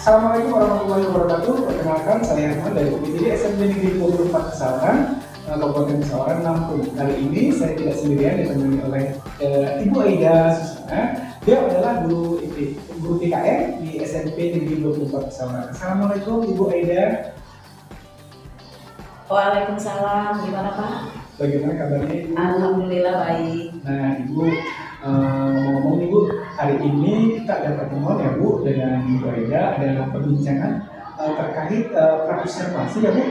Assalamualaikum warahmatullahi wabarakatuh. Perkenalkan, saya Herman dari UPTD SMP Negeri 24 Pesawaran, Kabupaten Pesawaran, Lampung. Kali ini saya tidak sendirian, ditemani oleh Ibu Aida Susana. Dia adalah guru PKN di SMP Negeri 24 Pesawaran. Assalamualaikum Ibu Aida. Waalaikumsalam, gimana Pak? Bagaimana kabarnya Ibu? Alhamdulillah baik. Nah Ibu, ngomong Ibu, hari ini kita ada pertemuan ya Bu dengan Ibu Aida, ada perbincangan terkait praobservasi ya Bu,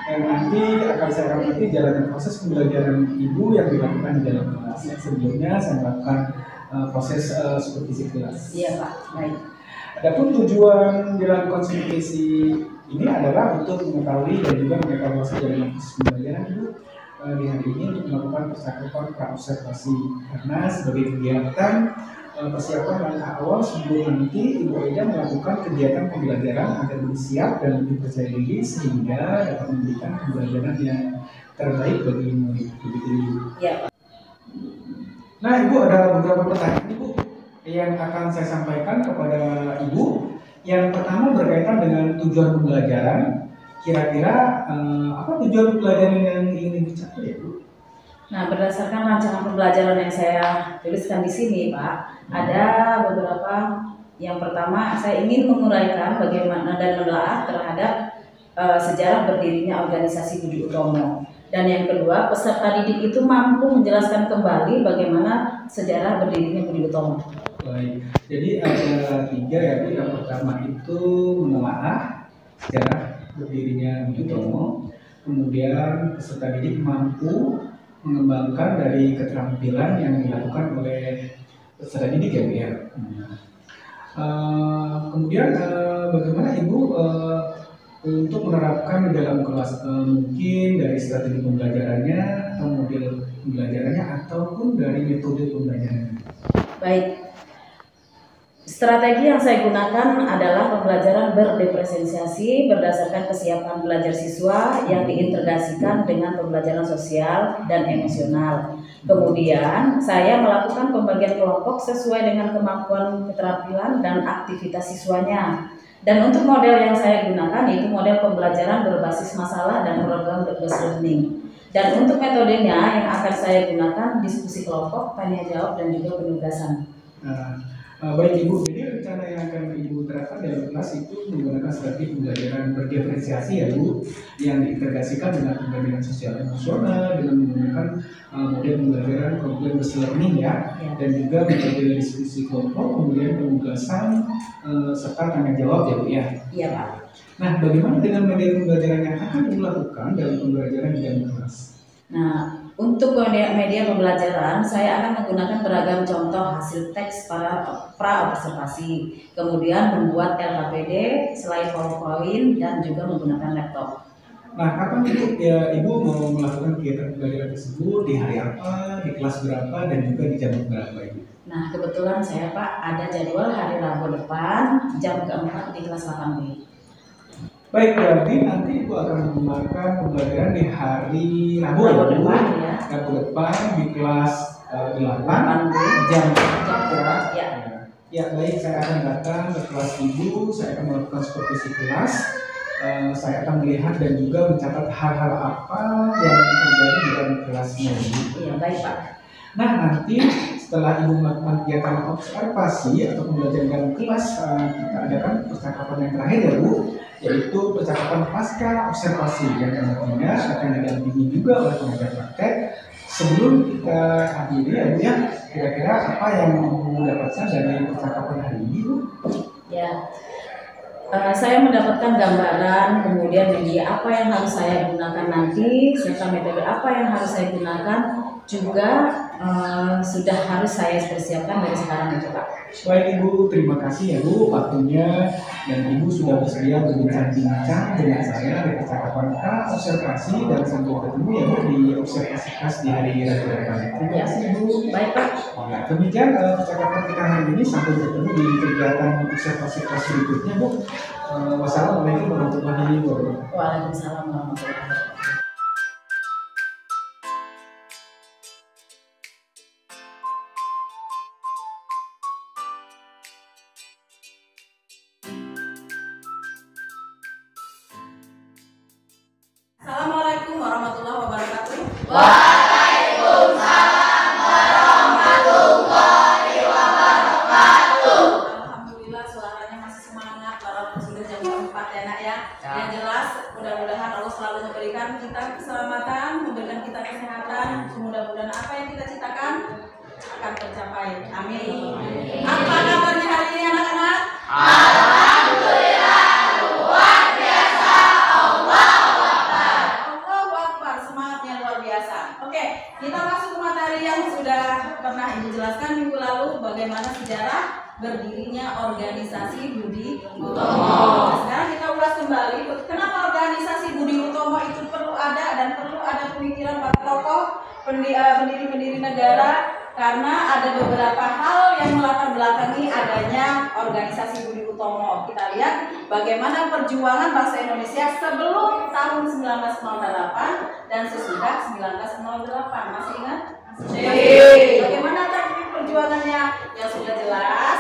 yang nanti akan saya amati jalannya proses pembelajaran Ibu yang dilakukan di dalam kelas. Sebelumnya saya melakukan proses supervisi kelas. Iya Pak, baik. Adapun tujuan dilakukan supervisi ini adalah untuk mengetahui dan juga mengevaluasi jalannya proses pembelajaran Ibu di hari ini untuk melakukan percakapan praobservasi, karena sebagai kegiatan persiapan langkah awal sebelum nanti Ibu Aida melakukan kegiatan pembelajaran agar lebih siap dan lebih percaya diri sehingga dapat memberikan pembelajaran yang terbaik bagi murid. Begitu Ibu. Iya Pak. Nah Ibu, ada beberapa pertanyaan Ibu yang akan saya sampaikan kepada Ibu. Yang pertama berkaitan dengan tujuan pembelajaran. Kira-kira apa tujuan pembelajaran yang ingin dicapai ya Bu? Nah, berdasarkan rancangan pembelajaran yang saya tuliskan di sini Pak, ada beberapa. Yang pertama, saya ingin menguraikan bagaimana dan menelaah terhadap sejarah berdirinya organisasi Budi Utomo. Dan yang kedua, peserta didik itu mampu menjelaskan kembali bagaimana sejarah berdirinya Budi Utomo. Baik, jadi ada 3 ya Bu. Yang pertama itu menelaah sejarah berdirinya Budi Utomo, kemudian peserta didik mampu mengembangkan dari keterampilan yang dilakukan oleh peserta didik ya Bu ya. Kemudian bagaimana Ibu untuk menerapkan di dalam kelas, mungkin dari strategi pembelajarannya atau model pembelajarannya ataupun dari metode pembelajarannya. Baik. Strategi yang saya gunakan adalah pembelajaran berdiferensiasi berdasarkan kesiapan belajar siswa yang diintegrasikan dengan pembelajaran sosial dan emosional. Kemudian saya melakukan pembagian kelompok sesuai dengan kemampuan, keterampilan, dan aktivitas siswanya. Dan untuk model yang saya gunakan yaitu model pembelajaran berbasis masalah dan program based learning. Dan untuk metodenya yang akan saya gunakan diskusi kelompok, tanya jawab, dan juga penugasan. Baik Ibu, jadi rencana yang akan Ibu terapkan dalam kelas itu menggunakan strategi pembelajaran berdiferensiasi ya Bu, yang diintegrasikan dengan pembelajaran sosial emosional dengan menggunakan model pembelajaran problem based learning ya, dan juga metode diskusi kelompok, kemudian penugasan serta tanya jawab ya Bu ya. Iya Pak. Nah, bagaimana dengan media pembelajaran yang akan dilakukan dalam pembelajaran di dalam kelas? Nah, untuk media pembelajaran, saya akan menggunakan beragam contoh hasil teks para praobservasi, kemudian membuat LKPD, slide PowerPoint, dan juga menggunakan laptop. Nah, kapan itu ya Ibu mau melakukan kegiatan pembelajaran tersebut, di hari apa, di kelas berapa, dan juga di jam berapa Ibu? Nah, kebetulan saya Pak ada jadwal hari Rabu depan, jam ke-4 di kelas 8B. Baik, berarti nanti Ibu akan melakukan pembelajaran di hari Rabu depan ya. Rabu depan di kelas 8 jam berapa? Ya. Ya, baik, saya akan datang ke kelas Ibu, saya akan melakukan supervisi kelas, saya akan melihat dan juga mencatat hal-hal apa yang terjadi di dalam kelasnya. Iya, baik Pak. Nah, nanti setelah Ibu melakukan kegiatan observasi atau pembelajaran dalam kelas, kita adakan percakapan yang terakhir ya Bu, yaitu percakapan pasca observasi yang nantinya akan didampingi juga oleh pengajar praktek. Sebelum kita akhiri ya Bu ya, kira-kira apa yang Ibu dapatkan dari percakapan hari ini Bu? Ya, saya mendapatkan gambaran, kemudian media apa yang harus saya gunakan nanti, serta metode apa yang harus saya gunakan, juga sudah harus saya persiapkan dari sekarang itu Pak. Baik Ibu, terima kasih ya Bu waktunya, dan Ibu sudah bersedia berbincang-bincang dengan saya di percakapan observasi, dan sampai ketemu ya Bu di observasi khas di hari Rabu depan. Terima kasih Ibu. Baik Pak. Nah, demikian percakapan kita hari ini, sampai bertemu di kegiatan observasi khas berikutnya Bu. Wassalamualaikum warahmatullahi wabarakatuh. Waalaikumsalam warahmatullahi wabarakatuh. Assalamualaikum warahmatullahi wabarakatuh. Waalaikumsalam warahmatullahi wabarakatuh. Alhamdulillah suaranya masih semangat walaupun sudah jam 4 ya Nak ya. Yang jelas mudah-mudahan Allah selalu memberikan kita keselamatan, memberikan kita kesehatan. Mudah-mudahan apa yang kita citakan akan tercapai. Amin. Apa kabarnya hari ini anak-anak? Alhamdulillah luar biasa. Allahu Akbar. Allahu Akbar, semangatnya luar biasa. Oke, kita masuk ke materi yang sudah pernah Ibu jelaskan minggu lalu, bagaimana sejarah berdirinya organisasi Budi Utomo. Sekarang kita ulas kembali, kenapa organisasi Budi Utomo itu perlu ada dan perlu ada pemikiran para tokoh pendiri-pendiri negara, karena ada beberapa hal yang melatar belakangi adanya organisasi Budi Utomo. Kita lihat bagaimana perjuangan bangsa Indonesia sebelum tahun 1908 dan sesudah 1908. Masih ingat? Bagaimana teknik perjuangannya? Yang sudah jelas,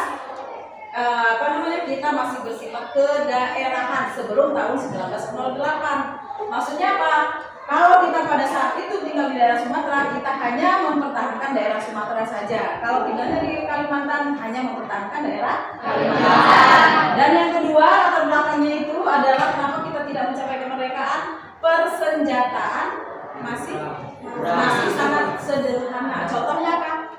kita masih bersifat kedaerahan sebelum tahun 1908. Maksudnya apa? Kalau kita pada saat itu tinggal di daerah Sumatera, kita hanya mempertahankan daerah Sumatera saja. Kalau tinggalnya di Kalimantan, hanya mempertahankan daerah Kalimantan. Dan yang kedua, latar belakangnya itu adalah kenapa kita tidak mencapai kemerdekaan. Persenjataan masih sangat sederhana. Contohnya apa?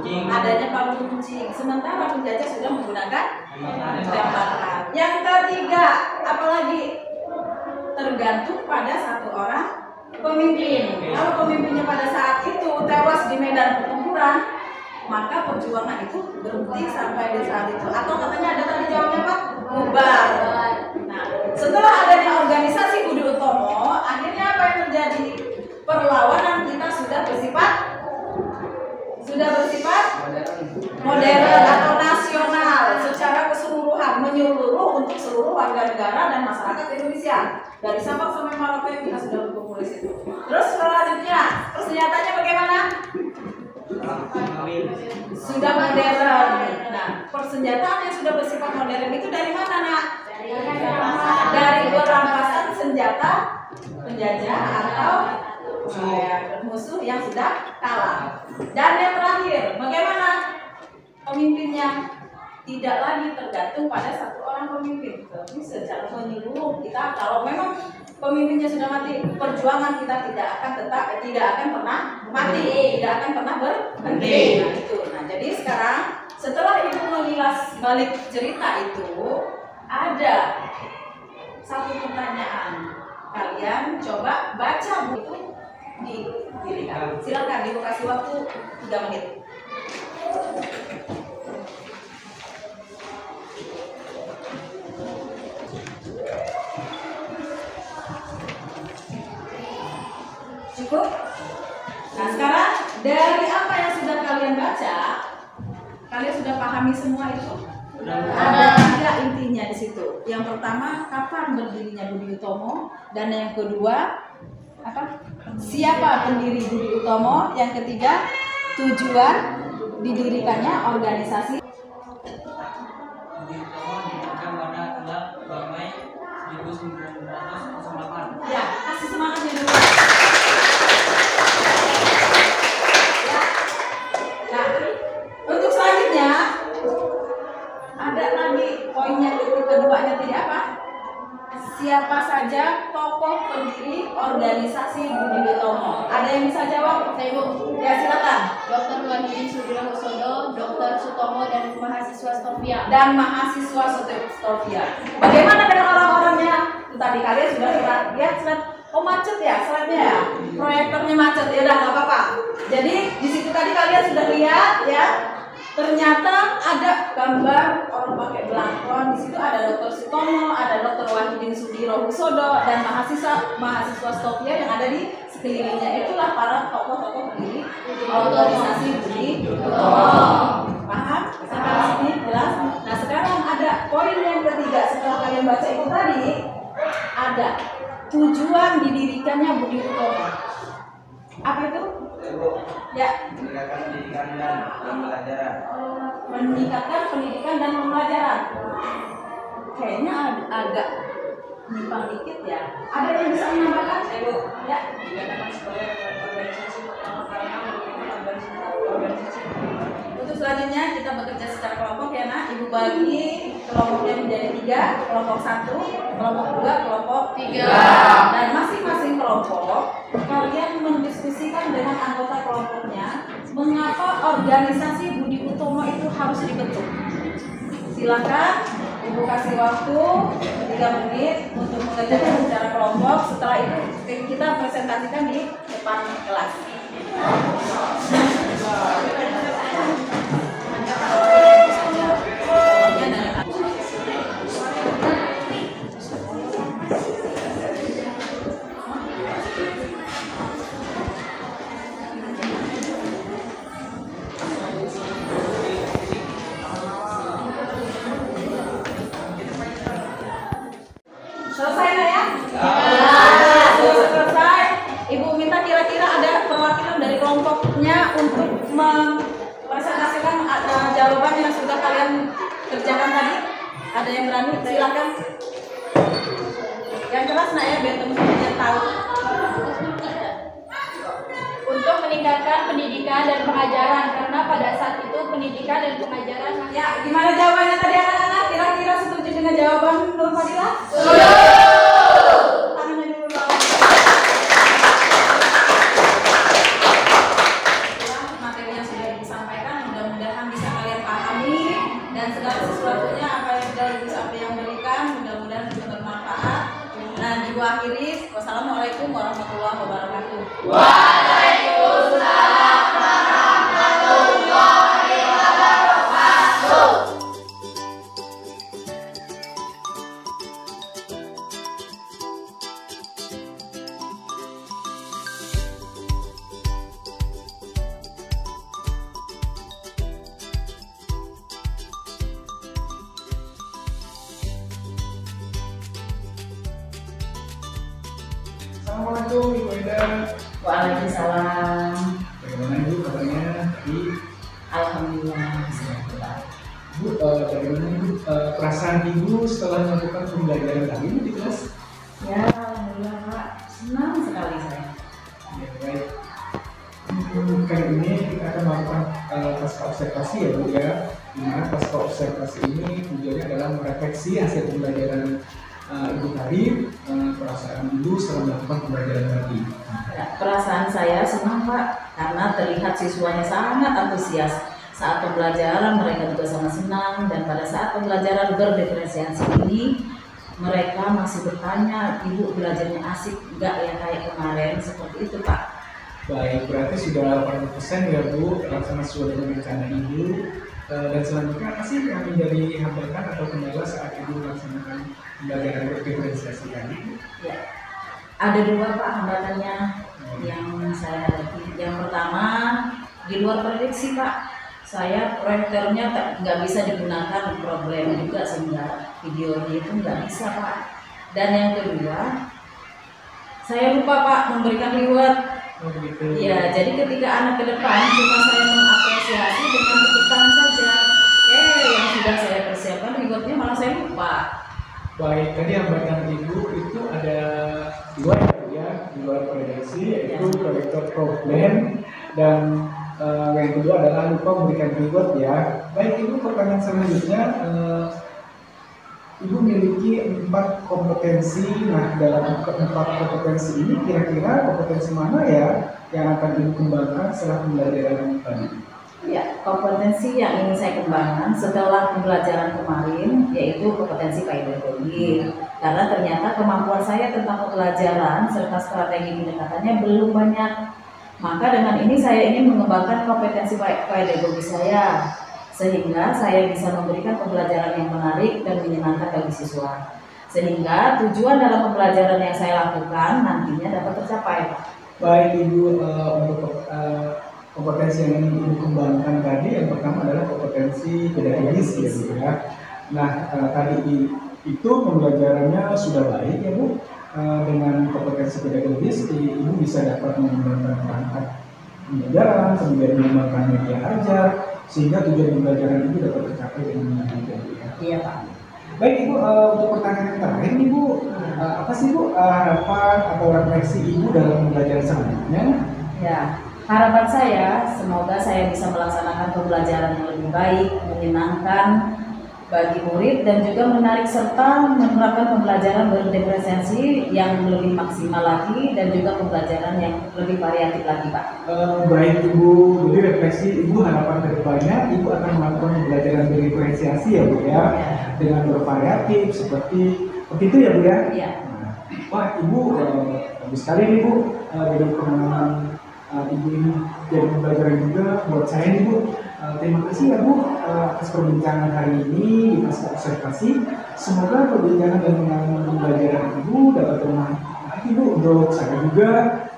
Adanya palu runcing. Sementara penjajah sudah menggunakan tembakan. Yang ketiga, apalagi tergantung pada satu orang pemimpin. Kalau pemimpinnya pada saat itu tewas di medan pertempuran, maka perjuangan itu berhenti sampai di saat itu. Atau katanya ada tadi jawabnya Pak, bubar. Nah, setelah adanya organisasi Budi Utomo, akhirnya apa yang terjadi? Perlawanan kita sudah bersifat modern atau nasional secara keseluruhan, menyeluruh untuk seluruh warga negara dan masyarakat Indonesia. Dari Sabang sampai Merauke kita sudah berkumpul di situ. Terus selanjutnya persenjataannya bagaimana? Sudah modern. Nah, persenjataan yang sudah bersifat modern itu dari mana Nak? Dari perampasan senjata penjajah atau musuh yang sudah kalah. Dan yang terakhir, bagaimana pemimpinnya? Tidak lagi tergantung pada satu orang pemimpin, tapi secara menyeluruh kita, kalau memang pemimpinnya sudah mati, perjuangan kita tidak akan pernah mati, tidak akan pernah berhenti. Nah, itu. Nah, jadi sekarang setelah Ibu mengilas balik cerita itu, ada satu pertanyaan. Kalian coba baca buku dilihat. Silakan Ibu kasih waktu 3 menit. Cukup? Nah, sekarang dari apa yang sudah kalian baca, kalian sudah pahami semua itu? Ada 3 intinya di situ. Yang pertama, kapan berdirinya Budi Utomo, dan yang kedua, apa? Siapa pendiri Budi Utomo? Yang ketiga, tujuan didirikannya organisasi. Budi Utomo didirikan pada tanggal 2 Mei 1908. Ya, kasih semangatnya dulu. Ibu. Ya silakan. Dr. Wahyudin Sudirohusodo, Dr. Sutomo, dan mahasiswa Stovia. Dan mahasiswa Stovia. Bagaimana dengan orang-orangnya? Tadi kalian sudah lihat slide. Oh macet ya slide-nya ya? Proyektornya macet ya, udah nggak apa-apa. Jadi di situ tadi kalian sudah lihat ya. Ternyata ada gambar orang pakai belangkon. Di situ ada Dr. Sutomo, ada Dr. Wahyudin Sudirohusodo, dan mahasiswa Stovia yang ada di sekelilingnya. Itulah para tokoh-tokoh pendiri organisasi Budi Utomo. Paham? Sampai sini jelas? Nah sekarang ada poin yang ketiga setelah kalian baca itu tadi, ada tujuan didirikannya Budi Utomo. Apa itu? Ya. Meningkatkan pendidikan dan pembelajaran. Meningkatkan pendidikan dan pembelajaran. Kayaknya agak menyimpang dikit ya. Ada yang bisa menambahkan? Ibu. Ya. Dikatakan sebagai organisasi karena organisasi. Untuk selanjutnya kita bekerja secara kelompok ya nak. Ibu bagi kelompoknya menjadi 3, kelompok 1, kelompok 2, kelompok 3. Dan masing-masing kelompok kalian mendiskusikan dengan anggota kelompoknya mengapa organisasi Budi Utomo itu harus dibentuk. Silakan Ibu kasih waktu 3 menit untuk mengerjakan secara kelompok. Setelah itu kita presentasikan di depan kelas. Selesai nggak ya? Selesai. Ibu minta kira-kira ada perwakilan dari kelompoknya untuk mempresentasikan jawaban yang sudah kalian kerjakan tadi. Ada yang berani? Silakan. Yang keras nak ya, biar teman-teman tahu. Untuk meningkatkan pendidikan dan pengajaran, karena pada saat itu pendidikan dan pengajaran Ya, gimana jawabannya tadi anak-anak? Kira-kira setuju dengan jawaban Nur Fadila? Tangannya dulu bawah. Materi yang sudah disampaikan mudah-mudahan bisa kalian pahami, dan segala sesuatunya apa yang sudah Ibu yang berikan mudah-mudahan bisa bermanfaat. Dan Ibu akhiri, wassalamualaikum warahmatullahi wabarakatuh. Waalaikumsalam warahmatullahi wabarakatuh. Assalamualaikum Ibu Eda. Waalaikumsalam. Bagaimana Ibu kabarnya tadi? Alhamdulillah. Bu, bagaimana Ibu perasaan Ibu setelah melakukan pembelajaran tadi di kelas? Ya, alhamdulillah Pak. Senang sekali saya. Ya, baik. Kali ini kita akan melakukan pasca observasi ya Bu ya. Di mana pasca observasi ini tujuannya adalah merefleksi hasil pembelajaran Ibu tadi, perasaan Ibu setelah melakukan pembelajaran tadi. Ya, perasaan saya senang Pak, karena terlihat siswanya sangat antusias. Saat pembelajaran mereka juga sangat senang, dan pada saat pembelajaran berdiferensiasi ini mereka masih bertanya, Ibu belajarnya asik nggak ya kayak kemarin, seperti itu Pak. Baik, berarti sudah 80% ya Bu, terlaksana sesuai dengan rencana Ibu. Dan selanjutnya apa sih yang menjadi hambatan atau kendala saat Ibu melaksanakan pembelajaran berdiferensiasi tadi? Ya, ada 2 Pak hambatannya yang saya hadapi. Yang pertama, di luar prediksi Pak. Saya proyektornya nggak bisa digunakan, problem juga sehingga videonya itu nggak bisa Pak. Dan yang kedua, saya lupa Pak memberikan reward. Oh begitu. Ya, jadi ketika anak ke depan cuma saya mengapresiasi dengan tepuk tangan saja. Yang sudah saya persiapkan rewardnya malah saya lupa. Baik, tadi hambatan Ibu itu ada 2 ya Bu ya, di luar prediksi, yaitu proyektor problem, dan yang kedua adalah lupa memberikan reward ya. Baik Ibu, pertanyaan selanjutnya, Ibu memiliki 4 kompetensi. Nah, dalam keempat kompetensi ini kira-kira kompetensi mana ya yang akan Ibu kembangkan setelah pembelajaran tadi? Ya, kompetensi yang ingin saya kembangkan setelah pembelajaran kemarin yaitu kompetensi pedagogi. Karena ternyata kemampuan saya tentang pembelajaran serta strategi pendekatannya belum banyak. Maka dengan ini saya ingin mengembangkan kompetensi pedagogi saya sehingga saya bisa memberikan pembelajaran yang menarik dan menyenangkan bagi siswa. Sehingga tujuan dalam pembelajaran yang saya lakukan nantinya dapat tercapai. Baik Ibu, untuk kompetensi yang ingin Ibu kembangkan tadi yang pertama adalah kompetensi pedagogis ya Bu ya. Nah, tadi itu pembelajarannya sudah baik ya Bu. Dengan kompetensi pedagogis Ibu bisa dapat mengembangkan perangkat pembelajaran, kemudian mengembangkan media ajar sehingga tujuan pembelajaran itu dapat tercapai dengan baik ya Bu ya. Iya Pak. Baik Ibu, untuk pertanyaan yang terakhir Ibu, apa sih Bu harapan atau refleksi Ibu dalam pembelajaran selanjutnya? Ya, harapan saya semoga saya bisa melaksanakan pembelajaran yang lebih baik, menyenangkan bagi murid dan juga menarik serta menerapkan pembelajaran berdiferensiasi yang lebih maksimal lagi dan juga pembelajaran yang lebih variatif lagi Pak. Baik Ibu, jadi refleksi Ibu harapan kedepannya Ibu akan melakukan pembelajaran berdiferensiasi ya Bu ya, dengan bervariatif seperti itu ya Bu ya. Iya. Wah Ibu, bagus sekali nih Bu, dari pengalaman Ibu ini jadi pembelajaran juga buat saya nih Bu. Terima kasih ya Bu atas perbincangan hari ini di Pasca Observasi. Semoga perbincangan dan pengalaman pembelajaran Ibu dapat bermanfaat Bu untuk saya juga.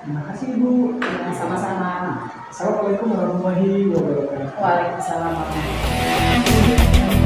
Terima kasih Ibu. Ya, sama-sama. Assalamualaikum warahmatullahi wabarakatuh. Waalaikumsalam warahmatullahi wabarakatuh.